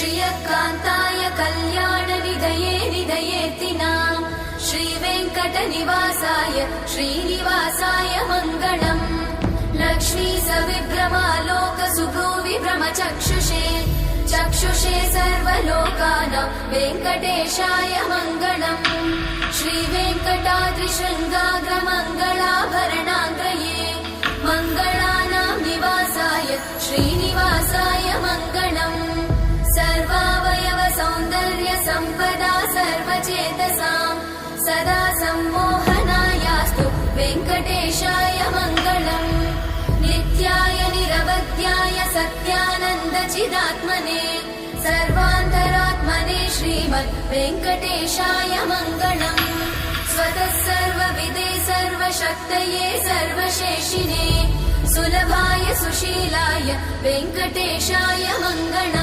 श्रियकान्ताय कल्याणनिधये निधयेतिनाम् श्रीवेङ्कटनिवासाय श्रीनिवासाय मङ्गलम् लक्ष्मी सविभ्रमालोक सुभ्रूविभ्रमचक्षुषे चक्षुषे सर्वलोकानां वेङ्कटेशाय मङ्गलम् श्रीवेङ्कटाद्रिशृङ्गाग्रमङ्गलाभरणाङ्गये मङ्गलानां निवासाय श्रीनिवासाय मङ्गलम् सर्वावयव सौन्दर्य सम्पदा सर्वचेतसां सदा सम्मोहनायास्तु वेङ्कटेशाय मङ्गलम् नित्याय निरवध्याय सत्यानन्दचिदात्मने सर्वान्तरात्मने श्रीमद् वेङ्कटेशाय मङ्गलम् स्वतः सर्वविदे सर्वशक्तये सर्वशेषिने सुलभाय सुशीलाय वेङ्कटेशाय मङ्गलम्।